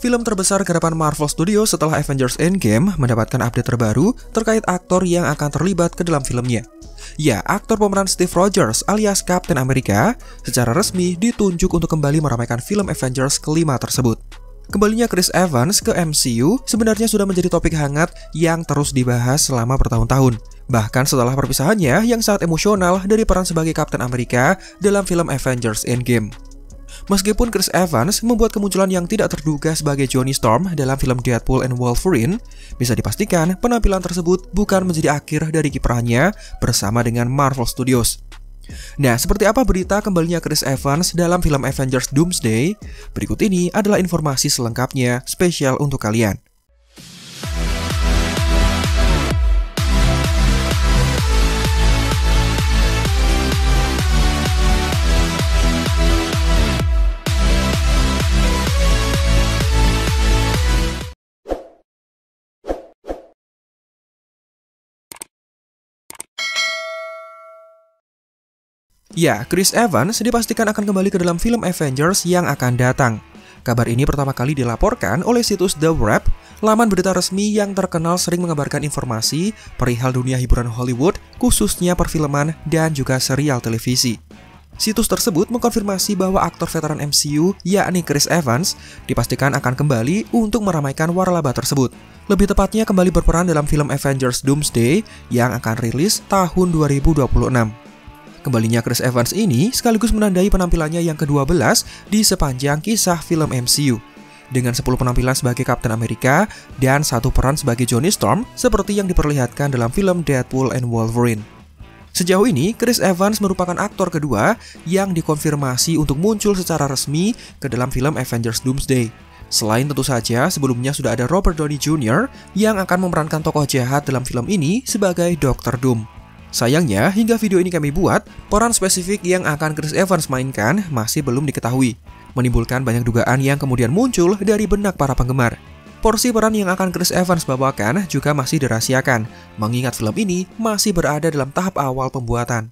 Film terbesar garapan Marvel Studios setelah Avengers Endgame mendapatkan update terbaru terkait aktor yang akan terlibat ke dalam filmnya. Ya, aktor pemeran Steve Rogers alias Captain America secara resmi ditunjuk untuk kembali meramaikan film Avengers kelima tersebut. Kembalinya Chris Evans ke MCU sebenarnya sudah menjadi topik hangat yang terus dibahas selama bertahun-tahun. Bahkan setelah perpisahannya yang sangat emosional dari peran sebagai Captain America dalam film Avengers Endgame. Meskipun Chris Evans membuat kemunculan yang tidak terduga sebagai Johnny Storm dalam film Deadpool and Wolverine, bisa dipastikan penampilan tersebut bukan menjadi akhir dari kiprahnya bersama dengan Marvel Studios. Nah, seperti apa berita kembalinya Chris Evans dalam film Avengers Doomsday? Berikut ini adalah informasi selengkapnya spesial untuk kalian. Ya, Chris Evans dipastikan akan kembali ke dalam film Avengers yang akan datang. Kabar ini pertama kali dilaporkan oleh situs The Wrap, laman berita resmi yang terkenal sering mengabarkan informasi perihal dunia hiburan Hollywood, khususnya perfilman dan juga serial televisi. Situs tersebut mengkonfirmasi bahwa aktor veteran MCU, yakni Chris Evans, dipastikan akan kembali untuk meramaikan waralaba tersebut. Lebih tepatnya kembali berperan dalam film Avengers Doomsday yang akan rilis tahun 2026. Kembalinya Chris Evans ini sekaligus menandai penampilannya yang ke-12 di sepanjang kisah film MCU. Dengan 10 penampilan sebagai Captain America dan 1 peran sebagai Johnny Storm seperti yang diperlihatkan dalam film Deadpool and Wolverine. Sejauh ini, Chris Evans merupakan aktor kedua yang dikonfirmasi untuk muncul secara resmi ke dalam film Avengers Doomsday. Selain tentu saja sebelumnya sudah ada Robert Downey Jr. yang akan memerankan tokoh jahat dalam film ini sebagai Dr. Doom. Sayangnya, hingga video ini kami buat, peran spesifik yang akan Chris Evans mainkan masih belum diketahui, menimbulkan banyak dugaan yang kemudian muncul dari benak para penggemar. Porsi peran yang akan Chris Evans bawakan juga masih dirahasiakan, mengingat film ini masih berada dalam tahap awal pembuatan.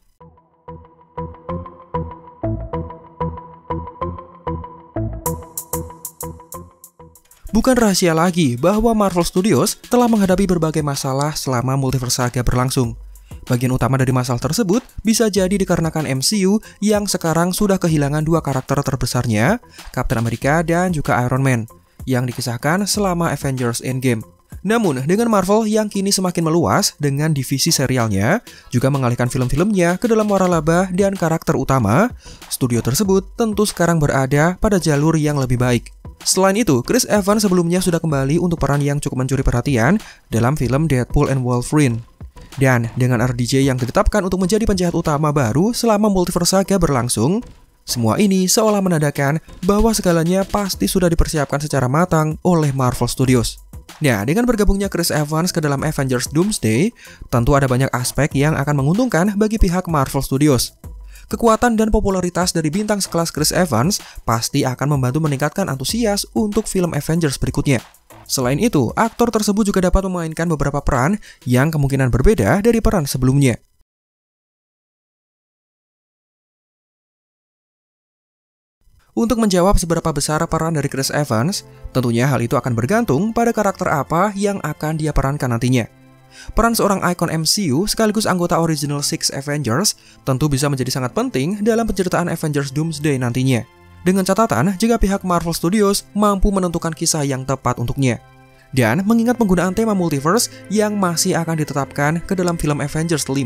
Bukan rahasia lagi bahwa Marvel Studios telah menghadapi berbagai masalah selama Multiverse Saga berlangsung. Bagian utama dari masalah tersebut bisa jadi dikarenakan MCU yang sekarang sudah kehilangan 2 karakter terbesarnya, Captain America dan juga Iron Man, yang dikisahkan selama Avengers Endgame. Namun, dengan Marvel yang kini semakin meluas dengan divisi serialnya, juga mengalihkan film-filmnya ke dalam waralaba dan karakter utama, studio tersebut tentu sekarang berada pada jalur yang lebih baik. Selain itu, Chris Evans sebelumnya sudah kembali untuk peran yang cukup mencuri perhatian dalam film Deadpool and Wolverine. Dan dengan RDJ yang ditetapkan untuk menjadi penjahat utama baru selama Multiverse Saga berlangsung, semua ini seolah menandakan bahwa segalanya pasti sudah dipersiapkan secara matang oleh Marvel Studios. Nah, dengan bergabungnya Chris Evans ke dalam Avengers Doomsday, tentu ada banyak aspek yang akan menguntungkan bagi pihak Marvel Studios. Kekuatan dan popularitas dari bintang sekelas Chris Evans pasti akan membantu meningkatkan antusias untuk film Avengers berikutnya. Selain itu, aktor tersebut juga dapat memainkan beberapa peran yang kemungkinan berbeda dari peran sebelumnya. Untuk menjawab seberapa besar peran dari Chris Evans, tentunya hal itu akan bergantung pada karakter apa yang akan dia perankan nantinya. Peran seorang ikon MCU sekaligus anggota Original Six Avengers tentu bisa menjadi sangat penting dalam penceritaan Avengers Doomsday nantinya. Dengan catatan jika pihak Marvel Studios mampu menentukan kisah yang tepat untuknya. Dan mengingat penggunaan tema multiverse yang masih akan ditetapkan ke dalam film Avengers 5,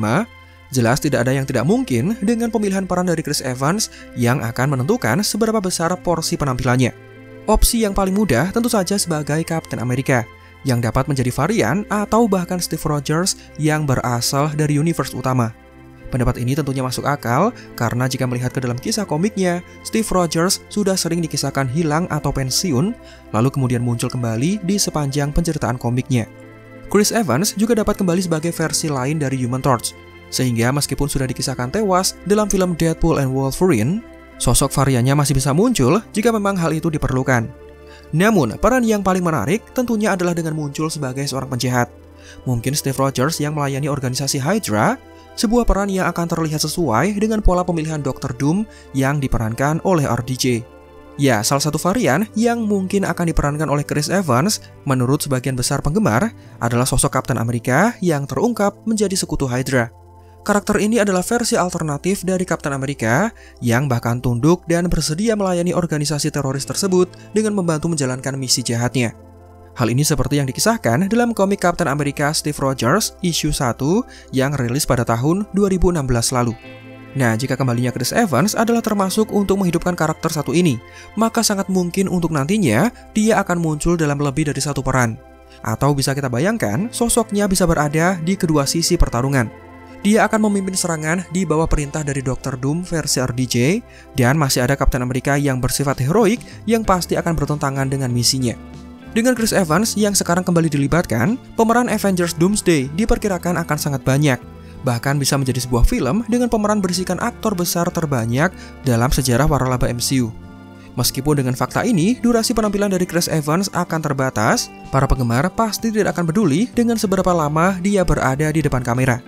jelas tidak ada yang tidak mungkin dengan pemilihan peran dari Chris Evans yang akan menentukan seberapa besar porsi penampilannya. Opsi yang paling mudah tentu saja sebagai Captain America, yang dapat menjadi varian atau bahkan Steve Rogers yang berasal dari universe utama. Pendapat ini tentunya masuk akal karena jika melihat ke dalam kisah komiknya, Steve Rogers sudah sering dikisahkan hilang atau pensiun, lalu kemudian muncul kembali di sepanjang penceritaan komiknya. Chris Evans juga dapat kembali sebagai versi lain dari Human Torch, sehingga meskipun sudah dikisahkan tewas dalam film Deadpool and Wolverine, sosok variannya masih bisa muncul jika memang hal itu diperlukan. Namun, peran yang paling menarik tentunya adalah dengan muncul sebagai seorang penjahat. Mungkin Steve Rogers yang melayani organisasi Hydra, sebuah peran yang akan terlihat sesuai dengan pola pemilihan Dr. Doom yang diperankan oleh RDJ. Ya, salah satu varian yang mungkin akan diperankan oleh Chris Evans menurut sebagian besar penggemar adalah sosok Kapten Amerika yang terungkap menjadi sekutu Hydra. Karakter ini adalah versi alternatif dari Kapten Amerika yang bahkan tunduk dan bersedia melayani organisasi teroris tersebut dengan membantu menjalankan misi jahatnya. Hal ini seperti yang dikisahkan dalam komik Kapten Amerika Steve Rogers issue 1 yang rilis pada tahun 2016 lalu. Nah, jika kembalinya Chris Evans adalah termasuk untuk menghidupkan karakter satu ini, maka sangat mungkin untuk nantinya dia akan muncul dalam lebih dari satu peran. Atau bisa kita bayangkan, sosoknya bisa berada di kedua sisi pertarungan. Dia akan memimpin serangan di bawah perintah dari Dr. Doom versi RDJ, dan masih ada Kapten Amerika yang bersifat heroik yang pasti akan bertentangan dengan misinya. Dengan Chris Evans yang sekarang kembali dilibatkan, pemeran Avengers Doomsday diperkirakan akan sangat banyak. Bahkan bisa menjadi sebuah film dengan pemeran berisikan aktor besar terbanyak dalam sejarah waralaba MCU. Meskipun dengan fakta ini, durasi penampilan dari Chris Evans akan terbatas, para penggemar pasti tidak akan peduli dengan seberapa lama dia berada di depan kamera.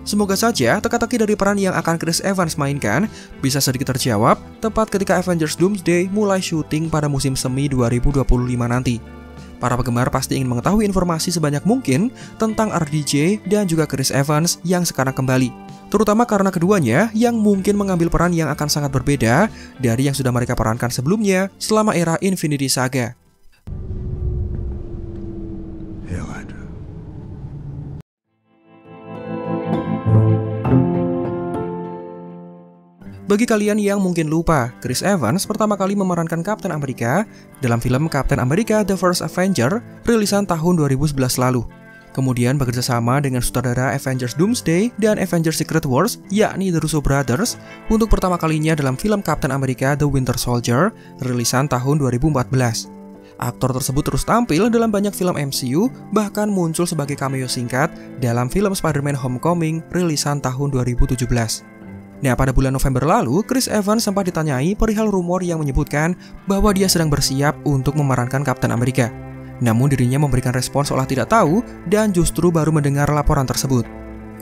Semoga saja teka-teki dari peran yang akan Chris Evans mainkan bisa sedikit terjawab tepat ketika Avengers Doomsday mulai syuting pada musim semi 2025 nanti. Para penggemar pasti ingin mengetahui informasi sebanyak mungkin tentang RDJ dan juga Chris Evans yang sekarang kembali. Terutama karena keduanya yang mungkin mengambil peran yang akan sangat berbeda dari yang sudah mereka perankan sebelumnya selama era Infinity Saga. Bagi kalian yang mungkin lupa, Chris Evans pertama kali memerankan Kapten Amerika dalam film Captain America The First Avenger rilisan tahun 2011 lalu. Kemudian bekerja sama dengan sutradara Avengers Doomsday dan Avengers Secret Wars, yakni The Russo Brothers, untuk pertama kalinya dalam film Captain America The Winter Soldier rilisan tahun 2014. Aktor tersebut terus tampil dalam banyak film MCU, bahkan muncul sebagai cameo singkat dalam film Spider-Man Homecoming rilisan tahun 2017. Nah, pada bulan November lalu, Chris Evans sempat ditanyai perihal rumor yang menyebutkan bahwa dia sedang bersiap untuk memerankan Kapten Amerika. Namun dirinya memberikan respon seolah tidak tahu dan justru baru mendengar laporan tersebut.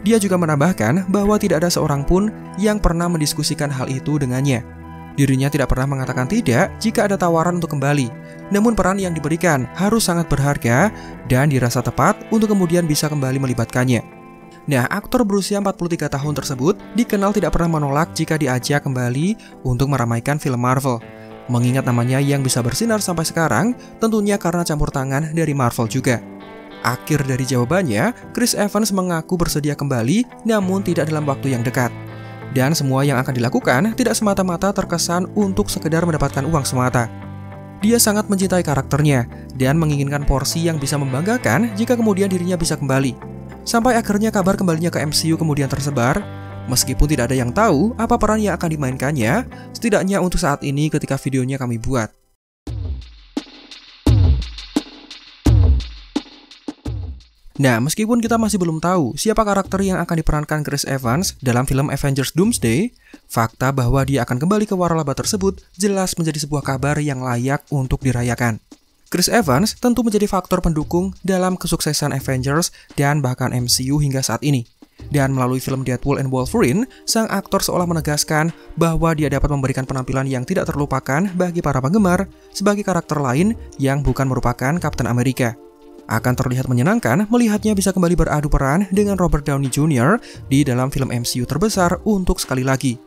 Dia juga menambahkan bahwa tidak ada seorang pun yang pernah mendiskusikan hal itu dengannya. Dirinya tidak pernah mengatakan tidak jika ada tawaran untuk kembali. Namun peran yang diberikan harus sangat berharga dan dirasa tepat untuk kemudian bisa kembali melibatkannya. Nah, aktor berusia 43 tahun tersebut dikenal tidak pernah menolak jika diajak kembali untuk meramaikan film Marvel. Mengingat namanya yang bisa bersinar sampai sekarang, tentunya karena campur tangan dari Marvel juga. Akhir dari jawabannya, Chris Evans mengaku bersedia kembali, namun tidak dalam waktu yang dekat. Dan semua yang akan dilakukan tidak semata-mata terkesan untuk sekedar mendapatkan uang semata. Dia sangat mencintai karakternya dan menginginkan porsi yang bisa membanggakan jika kemudian dirinya bisa kembali. Sampai akhirnya kabar kembalinya ke MCU kemudian tersebar, meskipun tidak ada yang tahu apa peran yang akan dimainkannya, setidaknya untuk saat ini ketika videonya kami buat. Nah, meskipun kita masih belum tahu siapa karakter yang akan diperankan Chris Evans dalam film Avengers Doomsday, fakta bahwa dia akan kembali ke waralaba tersebut jelas menjadi sebuah kabar yang layak untuk dirayakan. Chris Evans tentu menjadi faktor pendukung dalam kesuksesan Avengers dan bahkan MCU hingga saat ini. Dan melalui film Deadpool and Wolverine, sang aktor seolah menegaskan bahwa dia dapat memberikan penampilan yang tidak terlupakan bagi para penggemar sebagai karakter lain yang bukan merupakan Kapten Amerika. Akan terlihat menyenangkan melihatnya bisa kembali beradu peran dengan Robert Downey Jr. di dalam film MCU terbesar untuk sekali lagi.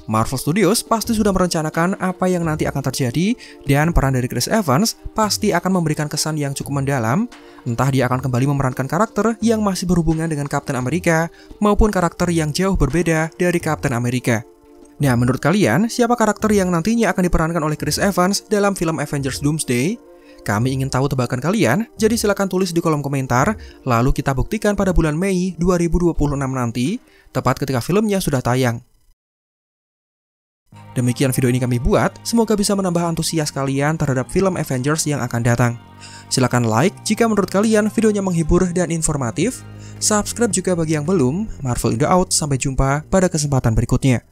Marvel Studios pasti sudah merencanakan apa yang nanti akan terjadi dan peran dari Chris Evans pasti akan memberikan kesan yang cukup mendalam, entah dia akan kembali memerankan karakter yang masih berhubungan dengan Kapten Amerika maupun karakter yang jauh berbeda dari Kapten Amerika. Nah, menurut kalian, siapa karakter yang nantinya akan diperankan oleh Chris Evans dalam film Avengers Doomsday? Kami ingin tahu tebakan kalian, jadi silakan tulis di kolom komentar, lalu kita buktikan pada bulan Mei 2026 nanti, tepat ketika filmnya sudah tayang. Demikian video ini kami buat, semoga bisa menambah antusias kalian terhadap film Avengers yang akan datang. Silakan like jika menurut kalian videonya menghibur dan informatif. Subscribe juga bagi yang belum. Marvel Indo out, sampai jumpa pada kesempatan berikutnya.